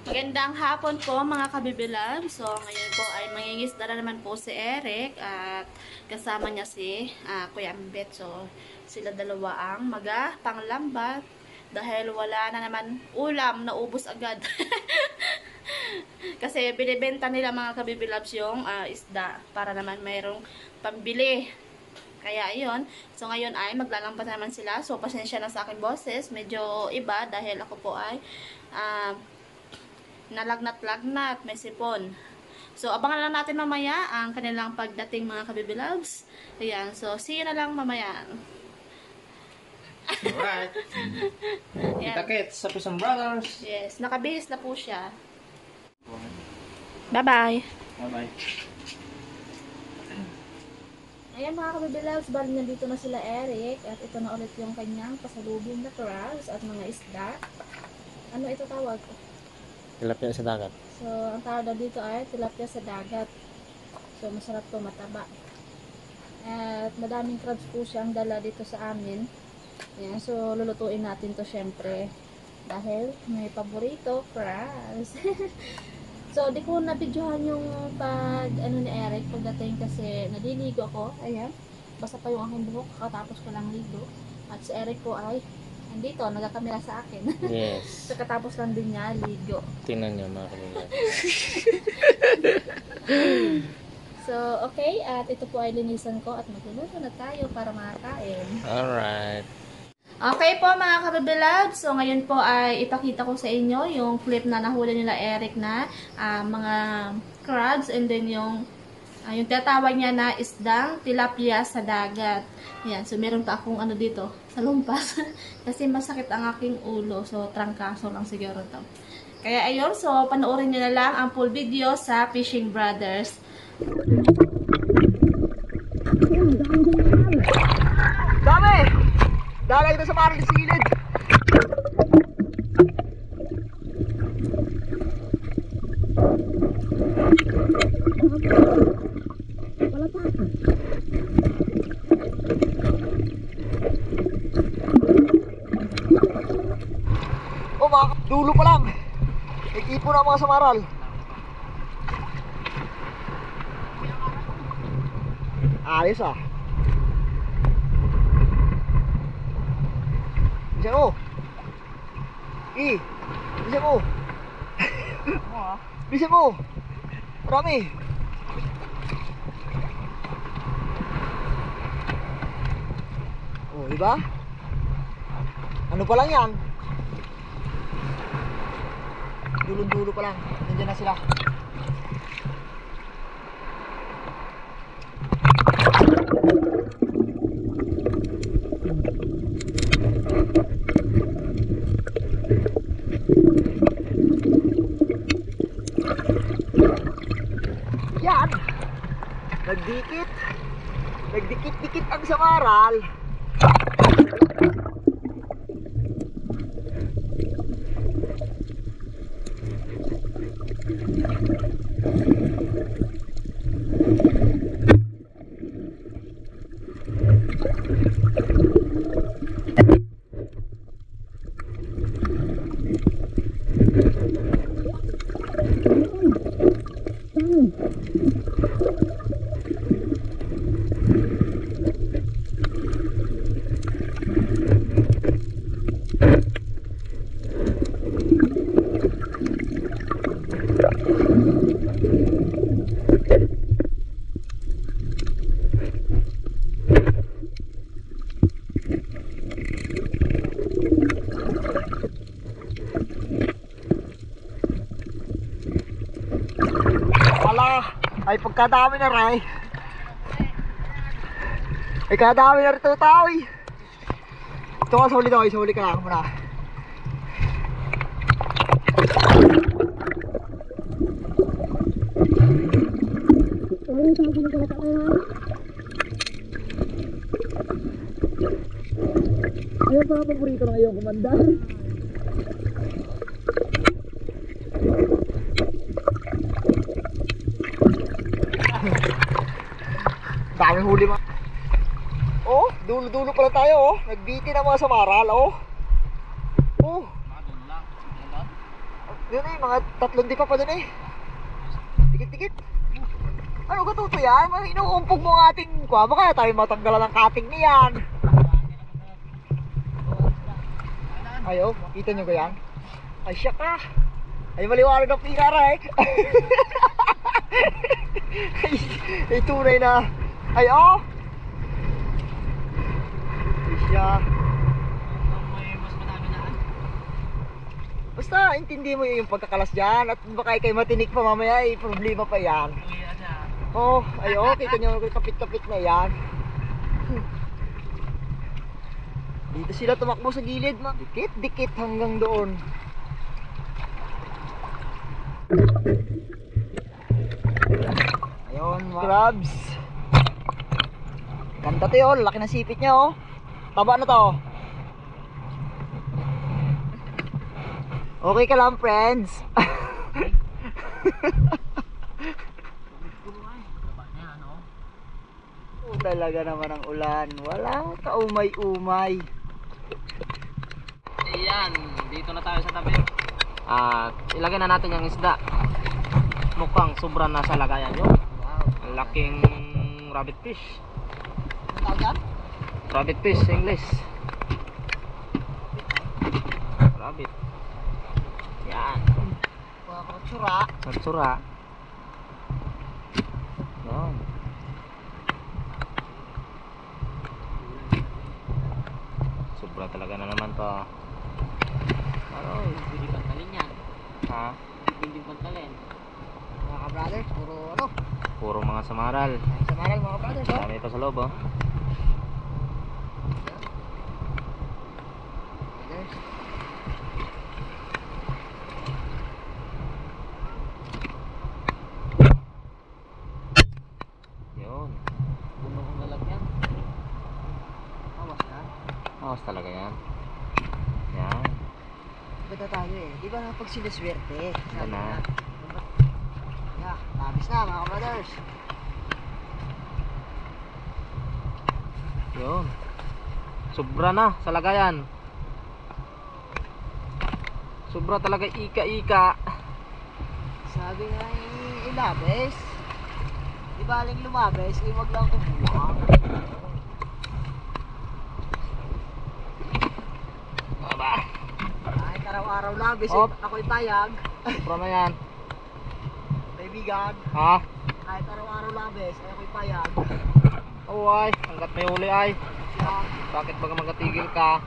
Magandang hapon po mga kabibilab. So ngayon po ay mangingisda na naman po si Eric at kasama niya si Kuya Ambet. So sila dalawa ang panglambat dahil wala na naman ulam, naubos agad. Kasi binibenta nila mga kabibilabs yung isda para naman mayroong pambili. Kaya ayun, so ngayon ay maglalambat naman sila. So pasensya na sa akin boses, medyo iba dahil ako po ay nalagnat-lagnat, may sipon. So abangan lang natin mamaya ang kanilang pagdating mga kabibilabs. Ayan, so see you na lang mamaya. Alright. Kita-kits sa Pusong Brothers. Yes, nakabihis na po siya. Bye-bye. Bye-bye. Ayan mga kabibilabs, bali nandito na sila Eric at ito na ulit yung kanyang pasalubong na crabs at mga isda. Ano ito tawag? Tilapia sa dagat. So, ang tawag daw dito ay tilapia sa dagat. So, masarap to, mataba. At madaming crabs po siyang dala dito sa amin. Ayan, so lulutuin natin to syempre. Dahil may paborito, crabs. So, di ko nabidyohan yung ano ni Eric pagdating kasi naliligo ako. Ayan, basta pa yung aking buhok, kakatapos ko lang ligo. At si Eric po ay nandito, nagakamera sa akin. Yes. So, katapos lang din niya ligo. Tingnan niyo mga kapatid. So, okay. At ito po ay linisan ko at magluluto na tayo para makakain. Alright. Okay po mga kabibilab. So, ngayon po ay ipakita ko sa inyo yung clip na nahuli nila Eric na mga crabs and then yung tinatawag niya na isdang tilapia sa dagat. Yan. So, meron pa akong ano dito sa lumpas. Kasi masakit ang aking ulo. So, trangkaso lang siguro to. Kaya ayun. So, panoorin niyo na lang ang full video sa Fishing Brothers. Dami! Dala ito sa parang silid. Oh, mga dulo pa lang. Nag-ipo na mga samaral. Ayos ah. Bisa mo. Bisa mo. Bisa mo. Marami. Oh, diba? Ano pa lang yan? Dulong-dulo pa lang. Nandiyan na sila. Yan. Nagdikit-dikit ang samaral. Ay pagkadami na ray. Ay kadami na rito tao eh. Ito ka sa huli daw, sa huli ka lang muna. Ayun pa paborito na ngayon, kumandar. Daming huli mga. Oh, dulo-dulo pala tayo oh. Nagbiti na mga samaral oh. Oh. Yun eh, mga 3 di pa doon eh. Tikit-tikit. Ano ka tuto yan? Inuumpog mo ang ating kwa. Baka tayo matanggalan ng kating niyan. Ayo, kita nyo ba yan? Ay, siya ka. Ay, maliwanag ang pinara eh. Ay, tunay na. Ay, oh. Ay, siya. Basta, intindi mo yung pagkakalas dyan. At baka kayo matinik pa mamaya, eh, problema pa yan. Oh, ay, oh, kita nyo, kapit-kapit na yan. Dito sila tumakbo sa gilid, ma. Dikit-dikit hanggang doon. Ayun, mga crabs. Ganda to yun, laki ng sipit niya oh. Taba na to. Okay ka lang, friends. Oh, talaga naman ang ulan. Walang kaumay-umay. Ayan, dito na tayo sa tabi. At ilagay na natin yung isda. Mukhang sobrang nasa lagayan yun. Wow. Ang laking rabbit fish. Ano tawag yan? Rabbit fish, English. Rabbit. Yan. Mga katsura. Natsura. Yan. Sobra talaga na naman to. Aroy. Hindi pantalin yan. Ha? Hindi pantalin. Mga ka-brothers, puro ano? Puro mga samaral. Samaral mga ka-brothers, oh. Dami pa sa loob, oh. Brothers. Yun. Puno kong lalagyan. Awas yan. Awas talaga yan. Yan. Bata tayo eh. Di ba na pag sinaswerte? Ito na. Yeah, labis na mga ka-brothers. Yun. Sobra na sa lagayan. Sobra talaga ika-ika. Sabi nga ilabes. Di ba aling lumabes, wag lang kumuha. Aba. Kahit araw-araw labes, Op. ako'y payag. Sobra na yan. Kaibigan, Ha? kahit araw-araw labes, ay ako'y payag. Oo ay. Hanggat may huli ay. Yan. Bakit baga magatigil ka?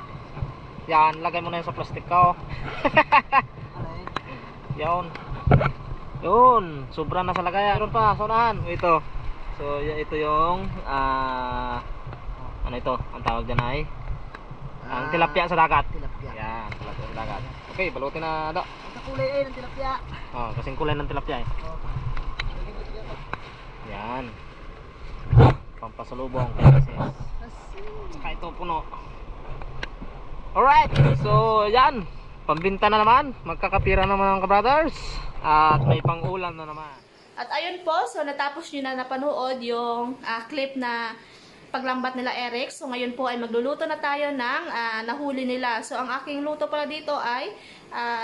Yan. Lagay mo na yan sa plastic ka, oh. Alay. Yun. Yun. Sobra na sa lagayan. Meron pa. Saunahan. Ito. So, ito yung ano ito? Ang tawag dyan ay ang tilapia sa dagat. Tilapia. Yan. Tilapia sa dagat. Okay. Balutin na do. Ang kulay ay ng tilapia. Oh, kasing kulay ng tilapia eh. Oh. Yan. Pampasalubong. Kasi saka ito puno. Alright. So, yan. Pambinta na naman. Magkakapira naman ang ka-brothers. At may pang-ulam na naman. At ayun po, so natapos nyo na napanood yung clip na paglambat nila Eric. So ngayon po ay magluluto na tayo ng nahuli nila. So ang aking luto pala dito ay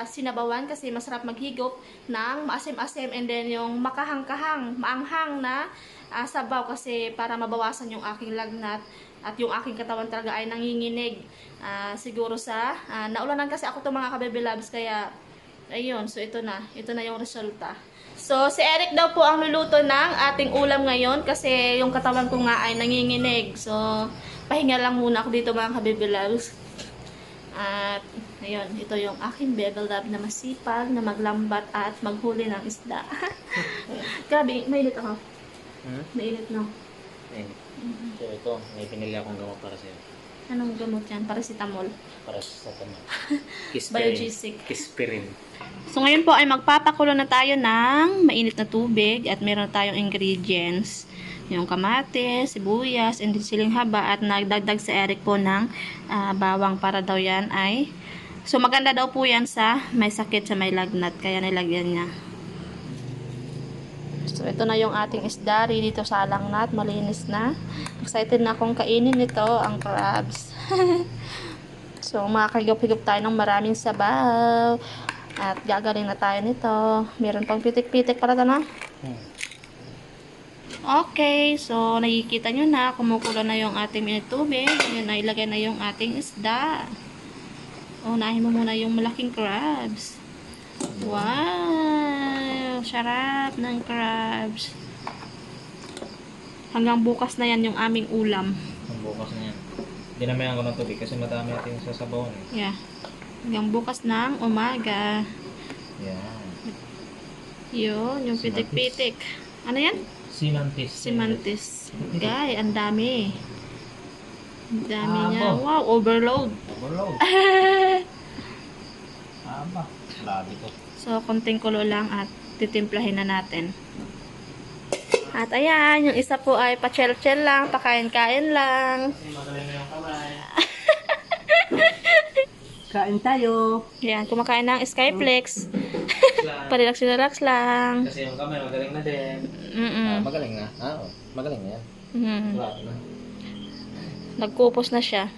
sinabawan kasi masarap maghigop ng maasim-asim, and then yung makahang-kahang, maanghang na sabaw kasi para mabawasan yung aking lagnat at yung aking katawan talaga ay nanginginig. Siguro sa naulanan kasi ako to mga kabebe loves, kaya ayun, so ito na yung resulta. So, si Eric daw po ang luluto ng ating ulam ngayon kasi yung katawan ko nga ay nanginginig. So, pahinga lang muna ako dito mga kabebe loves. At, ayun, ito yung aking bebe love na masipag, na maglambat at maghuli ng isda. Grabe, mainit ako. Mainit, no? So ito, may pinili akong gamot para sa'yo. Anong gamot yan? Paracetamol. Para sa tama. Biogesic. Kispirin. So, ngayon po ay magpapakulo na tayo ng mainit na tubig at meron tayong ingredients. Yung kamatis, sibuyas, and siling haba, at nagdagdag sa Eric po ng bawang para daw yan ay so maganda daw po yan sa may sakit, sa may lagnat, kaya nilagyan niya. So, ito na yung ating isda, ready to sa lagnat, malinis na. Excited na akong kainin ito, ang crabs. So, makakahigop-higop tayo ng maraming sabaw. At gagaling na tayo nito. Meron pang pitik-pitik pala ito, no? Okay, so nakikita nyo na, kumukulo na yung ating tubig. Yun na, ilagay na yung ating isda. Unahin mo muna yung malaking crabs. Wow! Sarap ng crabs. Hanggang bukas na yan yung aming ulam. Ang bukas na yan. Dinamayan ko ng tubig kasi madami natin sa sabaw eh. Yeah. Hanggang bukas ng umaga. Yan. Yun, yung pitik-pitik. Ano yan? Simantis. Simantis. Guy, ang dami. Ang dami Ah, niya. po. Wow, overload. Overload. Aba. Labi ko. So, konting kulo lang at titimplahin na natin. At ayan, yung isa po ay pa-chel-chel lang, pakain-kain lang. Kasi magaling na yung kamay. Kain tayo. Ayan, kumakain ng Skyflex. Lang. Parelax-relax lang. Kasi yung kamay magaling na din. Magaling na. Oo. Magaling na yan. Wala na. Nagkupos na siya.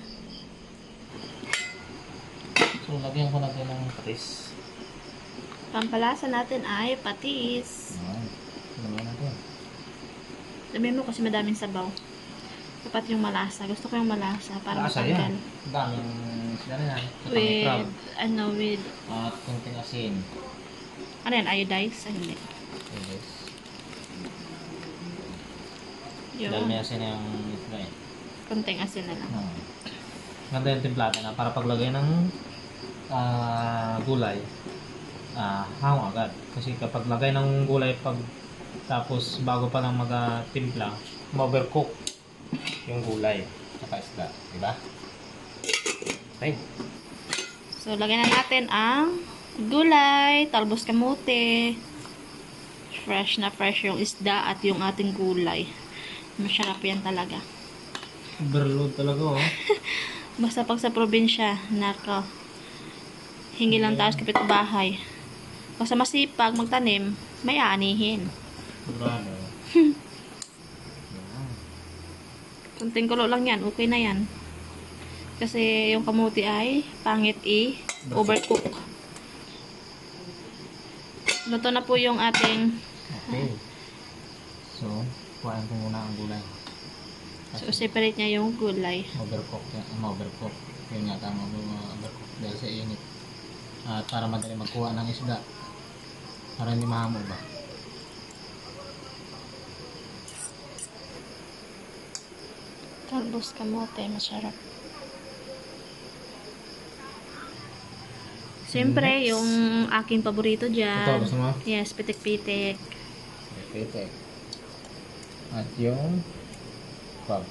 So, lagyan ko natin ng patis. Pampalasa natin ay patis. Lagyan natin. Sabihin mo kasi madaming sabaw. Dapat yung malasa. Gusto ko yung malasa para Asa matanggal. yan. Daming sila na yan. Sa crab. With, At kunting asin. ano yan, iodized? Ay, hindi. Okay. Yun. Dahil may asin na yung isda eh. Konting asin na lang. Ganda yung timplada na para paglagay ng gulay, hango agad. Kasi kapag lagay ng gulay tapos bago pa lang mag-timpla, ma-overcook yung gulay saka isda, di ba? Okay. So, lagyan na natin ang gulay, talbos kamote. Fresh na fresh yung isda at yung ating gulay. Masarap yan talaga. Overload talaga oh. Basta pag sa probinsya, nako, hingi lang tayo sa kapitbahay. Basta masipag magtanim, may aanihin. Bravo. Kunting kulo lang yan, okay na yan. Kasi yung kamuti ay pangit overcook. Luto na po yung ating Okay. So, kuhain ko muna ang gulay. so separate niya yung gulay. Overcook yan. Overcook. Yun nga tama overcook dahil sa init. At para madali magkuha ng isda. Para hindi mahamog ba. Talbos kamote, masarap. Siyempre, Next. yung aking paborito dyan. Ito, gusto mo? Yes, pitik-pitik. Pitik. At yung crab.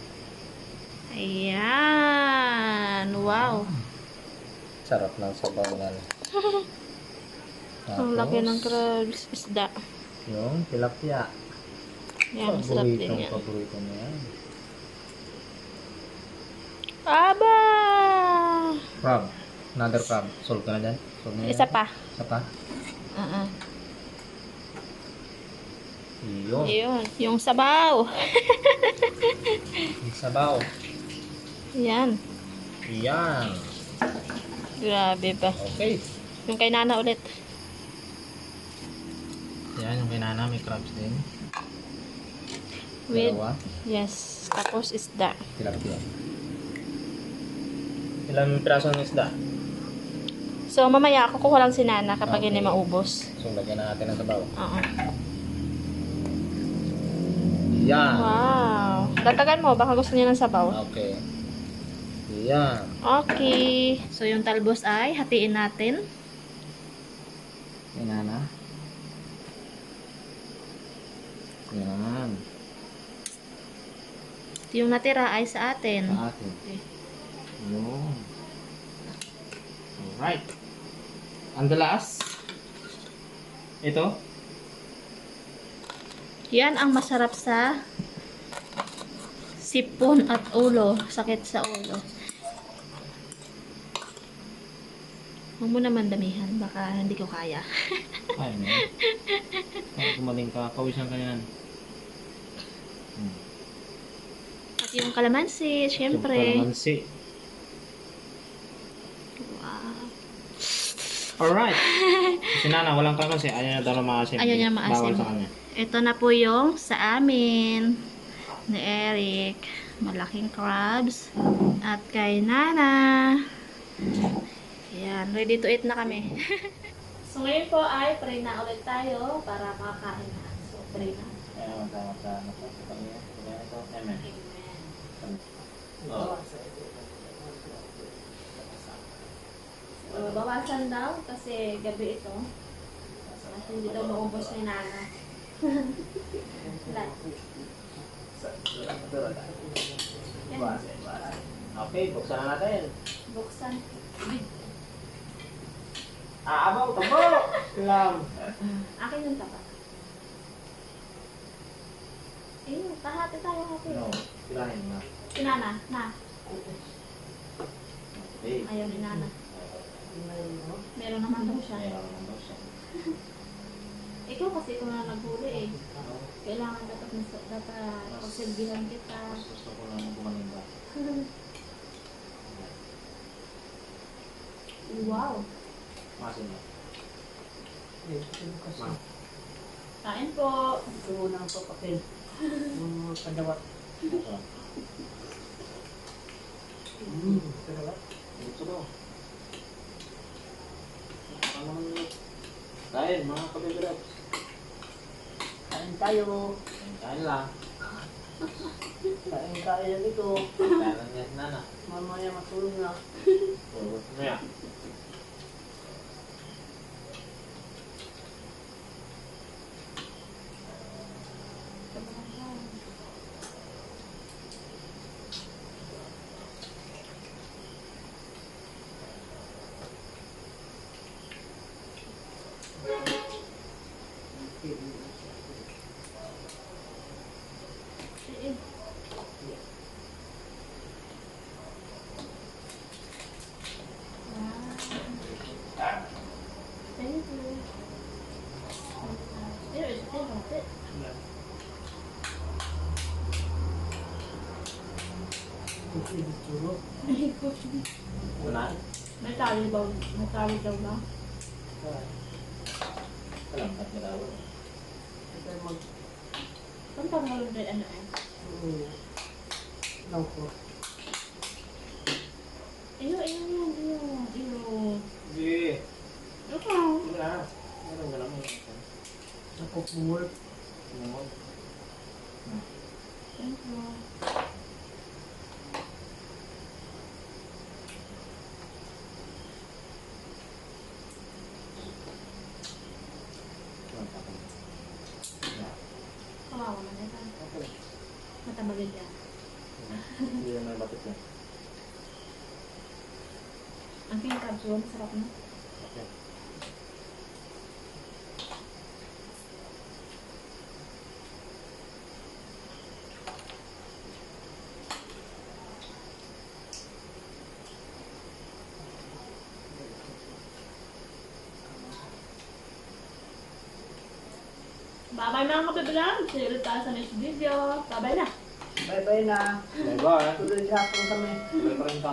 Ayan! Wow! Sarap ng sabaw na. Ang laki ng crabs. Isda. Yung tilapia. Yan, masarap din yan. Paborito na yan. Aba! Crab. Another crab. Solve ka na dyan? Solve na yan? Isa pa. Isa pa? Yun. Ayun. Yung sabaw. Yung sabaw. Yan. Yan. Grabe ba. Okay. Yung kay Nana ulit. Yan yung kinana. May crabs din. With, Dalawa. yes. Tapos isda. Tilapia. Ilang piraso ng isda? So, mamaya kukuha lang si Nana kapag Okay. hindi maubos. So, lagyan na natin ng sabaw. Oo. Yan. Wow. Datagan mo, baka gusto niya ng sabaw. Okay. Yan. Okay. So, yung talbos ay hatiin natin. Kinana. Yan. Yung natira ay sa atin. Sa atin. Okay. Yun. Alright. And the last. Ito. Yan ang masarap sa sipon at ulo. Sakit sa ulo. Huwag mo naman damihan. Baka hindi ko kaya. Ay, no. Ay, kumaling ka. Kawisan ka yan. At yung kalamansi, syempre. Yung kalamansi. Wow. Alright. Si Nana, walang kalamansi. Ayaw niya daw na maasim. Ayaw niya maasim. Bawal sa kanya. Ito na po yung sa amin ni Eric. Malaking crabs. At kay Nana. Ayan, ready to eat na kami. So ngayon po ay pray na ulit tayo para makakain na. So pray na. Kaya magkawag sa kanya. Kaya ito. Amen. Amen. Oh. So, bawasan daw kasi gabi ito. At hindi daw maubos ni Nana. Yan. Okay, buksan na natin. Buksan. Abaw, tabo! Lam. Akin yung tapat. Ayun, kahati tayo hati. No, tirahin na. Si Nana, na. Okay. Ayaw ni Nana. Meron naman daw siya. Ayaw naman daw siya. Ikaw kasi kung na naghuli eh. Kailangan dapat pagsilbihan kita. Mas gusto ko lang bumanimba. Wow. Masin na. Kain po. Ito muna ang papakil. Yung mga kadawat. Kadawat? Gusto ko. Ano naman yun? Kain, mga kabibiraps. Kain tayo. Kain lang. Kain tayo dito. Kain lang niya si Nana. Mamaya matulog na. Maya. Thank you. Here is it. Ito yung turo. Wala? May tali daw. May tali daw ba? Kalampat na daw. Ito yung mag... Saan pag meron din ano eh? Lang ko. Iyo. Sige. Ito. Wala. Meron ka lang. Ako kumul. Tumungod. Thank you. Kawawa man ito. Okay. Matabagad yan. Hindi na may bakit yan. Ang pink crabs yun, masarap na. Okay. Bye-bye mga kabibilang. See you ulit tayo sa next video. Bye-bye na. Bye-bye na. Bye-bye. Tuloy hapon kami. Tuloy pa rin ka.